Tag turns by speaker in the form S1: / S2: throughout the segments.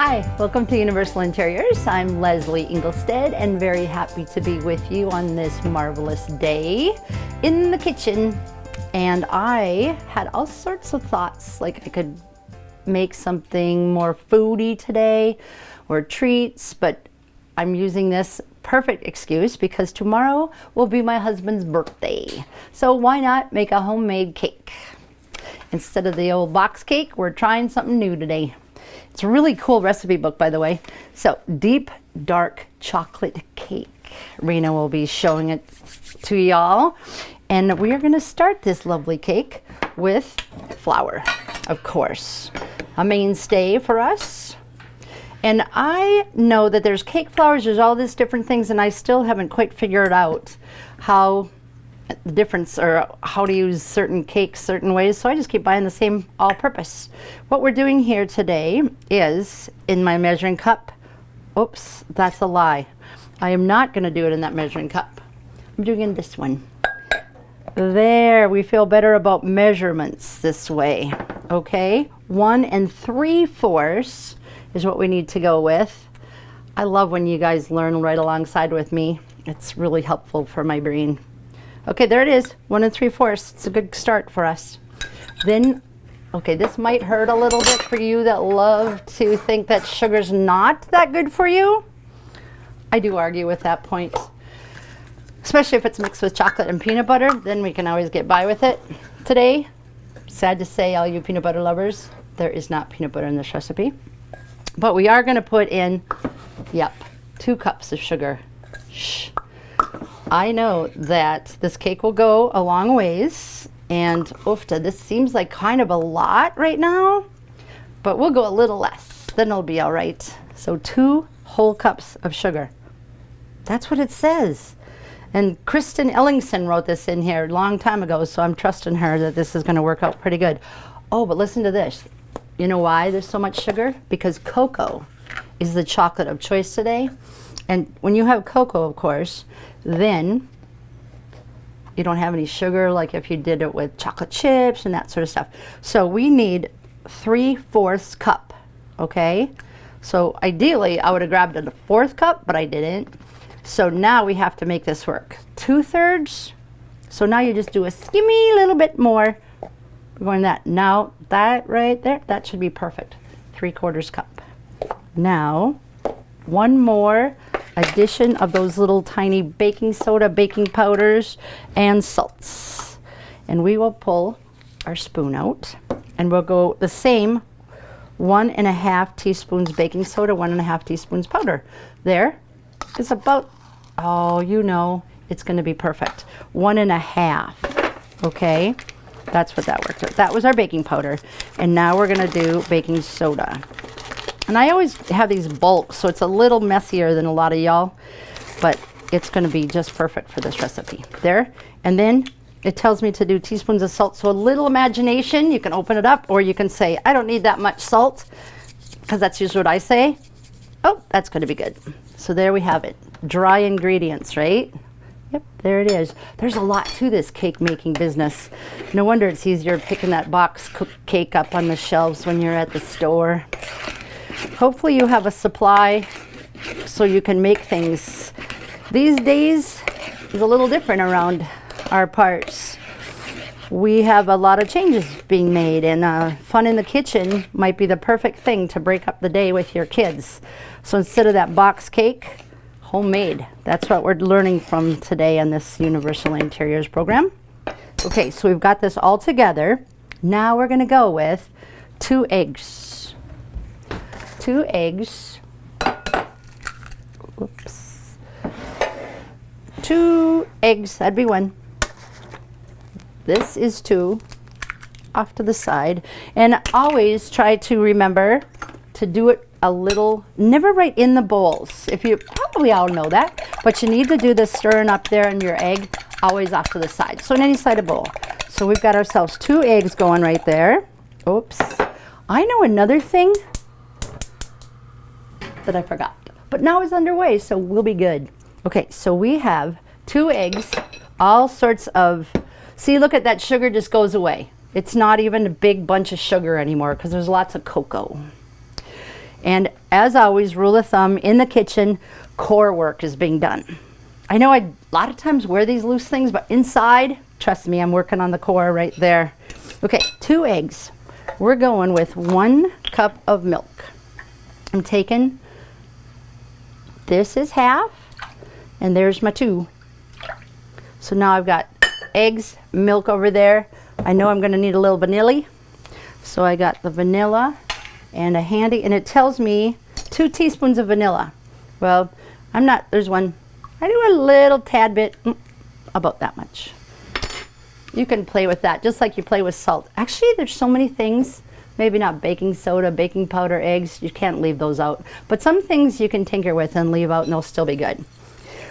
S1: Hi, welcome to Universal Interiors. I'm Leslie Ingelstead and very happy to be with you on this marvelous day in the kitchen. And I had all sorts of thoughts, like I could make something more foodie today or treats, but I'm using this perfect excuse because tomorrow will be my husband's birthday. So why not make a homemade cake? Instead of the old box cake, we're trying something new today. It's a really cool recipe book, by the way. So, deep dark chocolate cake. Rena will be showing it to y'all. And we are going to start this lovely cake with flour, of course. A mainstay for us. And I know that there's cake flours, there's all these different things, and I still haven't quite figured out how the difference or how to use certain cakes certain ways, so I just keep buying the same all-purpose. What we're doing here today is in my measuring cup. Oops, that's a lie. I am not going to do it in that measuring cup. I'm doing it in this one. There, we feel better about measurements this way. Okay, 1 3/4 is what we need to go with. I love when you guys learn right alongside with me. It's really helpful for my brain. Okay, there it is, 1 3/4. It's a good start for us. Then, okay, this might hurt a little bit for you that love to think that sugar's not that good for you. I do argue with that point, especially if it's mixed with chocolate and peanut butter, then we can always get by with it. Today, sad to say, all you peanut butter lovers, there is not peanut butter in this recipe. But we are gonna put in, 2 cups of sugar. Shh. I know that this cake will go a long ways, and oofta, this seems like kind of a lot right now, but we'll go a little less, then it'll be all right. So 2 whole cups of sugar. That's what it says. And Kristen Ellingson wrote this in here a long time ago, so I'm trusting her that this is gonna work out pretty good. Oh, but listen to this. You know why there's so much sugar? Because cocoa is the chocolate of choice today. And when you have cocoa, of course, then you don't have any sugar like if you did it with chocolate chips and that sort of stuff. So we need 3/4 cup, okay? So ideally, I would have grabbed a 1/4 cup, but I didn't. So now we have to make this work. 2/3. So now you just do a skimmy little bit more. We're going that. Now that right there, that should be perfect. 3/4 cup. Now, one more addition of those little tiny baking soda, baking powders, and salts. And we will pull our spoon out and we'll go the same 1.5 teaspoons baking soda, 1.5 teaspoons powder. There is about, oh, you know, it's going to be perfect. 1.5, okay? That's what that worked out. That was our baking powder. And now we're going to do baking soda. And I always have these bulks, so it's a little messier than a lot of y'all, but it's going to be just perfect for this recipe. There. And then it tells me to do teaspoons of salt, so a little imagination. You can open it up, or you can say, I don't need that much salt, because that's usually what I say. Oh, that's going to be good. So there we have it. Dry ingredients, right? Yep, there it is. There's a lot to this cake making business. No wonder it's easier picking that box cake up on the shelves when you're at the store. Hopefully you have a supply so you can make things. These days is a little different around our parts. We have a lot of changes being made, and fun in the kitchen might be the perfect thing to break up the day with your kids. So instead of that box cake, homemade. That's what we're learning from today on this Universal Interiors program. Okay, so we've got this all together. Now we're going to go with 2 eggs. 2 eggs. Whoops. 2 eggs, that'd be 1. This is 2 off to the side. And always try to remember to do it a little, never right in the bowls. If you probably all know that, but you need to do the stirring up there in your egg always off to the side. So in any side of bowl. So we've got ourselves 2 eggs going right there. Oops. I know another thing that I forgot, but now it's underway, so we'll be good. Okay, so we have 2 eggs, all sorts of, see, look at that, sugar just goes away. It's not even a big bunch of sugar anymore because there's lots of cocoa. And as always, rule of thumb, in the kitchen, core work is being done. I know I a lot of times wear these loose things, but inside, trust me, I'm working on the core right there. Okay, 2 eggs. We're going with 1 cup of milk. I'm taking, this is half, and there's my 2. So now I've got eggs, milk over there. I know I'm gonna need a little vanilla. So I got the vanilla and a handy, and it tells me 2 teaspoons of vanilla. Well, I'm not, there's one. I do a little tad bit, about that much. You can play with that just like you play with salt. Actually, there's so many things, maybe not baking soda, baking powder, eggs, you can't leave those out. But some things you can tinker with and leave out and they'll still be good.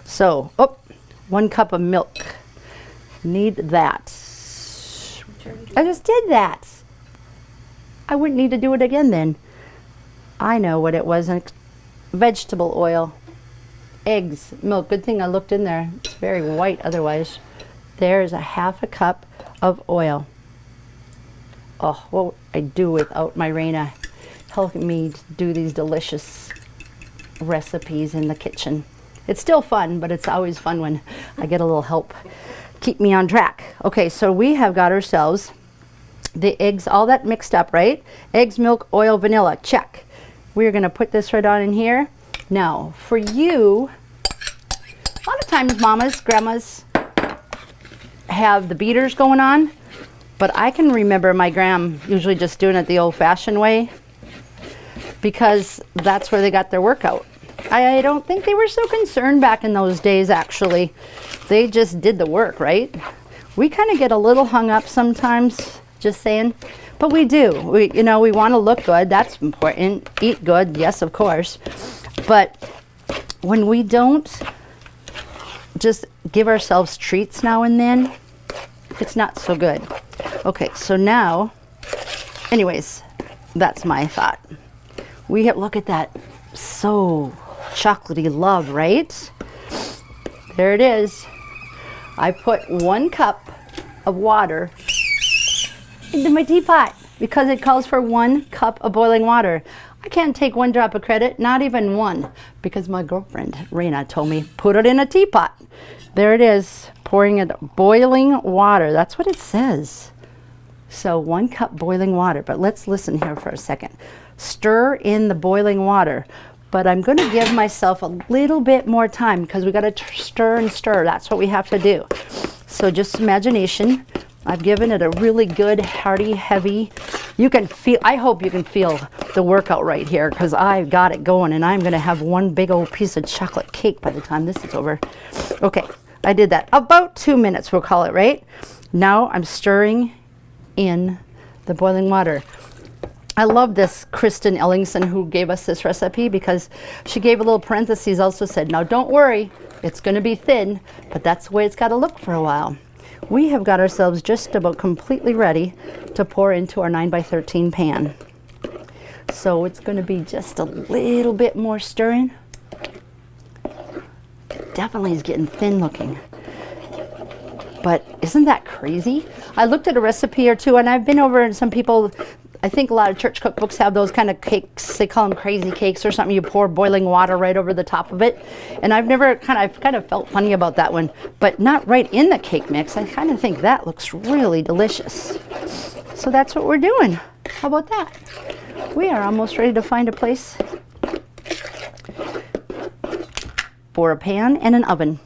S1: So, 1 cup of milk. Need that. I just did that. I wouldn't need to do it again then. I know what it was. Vegetable oil, eggs, milk. Good thing I looked in there. It's very white otherwise. There's a half a cup of oil. Oh, what would I do without my Raina helping me do these delicious recipes in the kitchen? It's still fun, but it's always fun when I get a little help. Keep me on track. Okay, so we have got ourselves the eggs, all that mixed up, right? Eggs, milk, oil, vanilla, check. We're gonna put this right on in here. Now, for you, a lot of times mamas, grandmas have the beaters going on, but I can remember my gram usually just doing it the old-fashioned way because that's where they got their workout. I don't think they were so concerned back in those days, actually. They just did the work, right? We kind of get a little hung up sometimes, just saying, but we do. We want to look good. That's important. Eat good, yes, of course. But when we don't just give ourselves treats now and then, it's not so good. Okay, so now, anyways, that's my thought. We have, look at that, so chocolatey love, right? There it is. I put 1 cup of water into my teapot because it calls for 1 cup of boiling water. I can't take 1 drop of credit, not even 1, because my girlfriend Raina told me put it in a teapot. There it is, pouring in boiling water. That's what it says. So 1 cup boiling water, but let's listen here for a second. Stir in the boiling water, but I'm going to give myself a little bit more time because we got to stir and stir. That's what we have to do. So just imagination. I've given it a really good, hearty, heavy. You can feel, I hope you can feel the workout right here because I've got it going and I'm going to have 1 big old piece of chocolate cake by the time this is over. Okay, I did that. About 2 minutes, we'll call it, right? Now I'm stirring in the boiling water. I love this Kristen Ellingson who gave us this recipe because she gave a little parentheses, also said, now don't worry, it's going to be thin, but that's the way it's got to look for a while. We have got ourselves just about completely ready to pour into our 9x13 pan. So it's going to be just a little bit more stirring. It definitely is getting thin looking. But isn't that crazy? I looked at a recipe or two and I've been over and some people, I think a lot of church cookbooks have those kind of cakes. They call them crazy cakes or something. You pour boiling water right over the top of it. And I've kind of felt funny about that one, but not right in the cake mix. I kind of think that looks really delicious. So that's what we're doing. How about that? We are almost ready to find a place for a pan and an oven.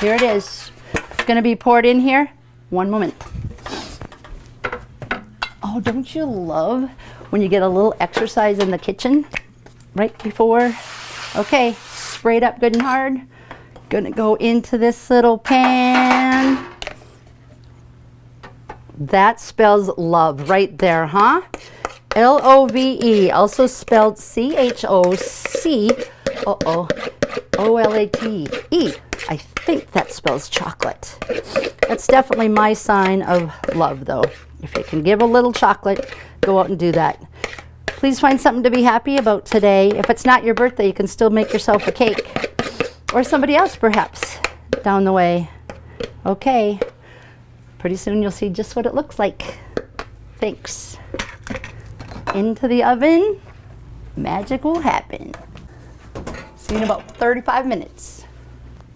S1: Here it is. It's going to be poured in here. 1 moment. Oh, don't you love when you get a little exercise in the kitchen right before? Okay, sprayed up good and hard. Gonna go into this little pan. That spells love right there, huh? L-O-V-E, also spelled C-H-O-C-O-L-A-T-E. I think that spells chocolate. That's definitely my sign of love, though. If you can give a little chocolate, go out and do that. Please find something to be happy about today. If it's not your birthday, you can still make yourself a cake. Or somebody else, perhaps, down the way. Okay. Pretty soon you'll see just what it looks like. Thanks. Into the oven. magic will happen. See you in about 35 minutes.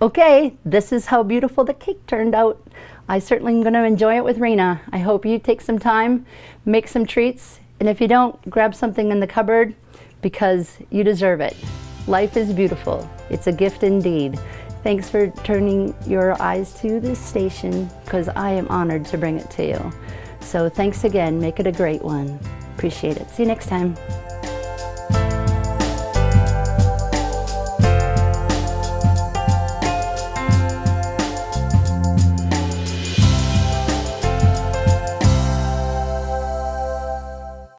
S1: Okay, this is how beautiful the cake turned out. I certainly am going to enjoy it with Rena. I hope you take some time, make some treats, and if you don't, grab something in the cupboard because you deserve it. Life is beautiful. It's a gift indeed. Thanks for turning your eyes to this station because I am honored to bring it to you. So thanks again. Make it a great one. Appreciate it. See you next time.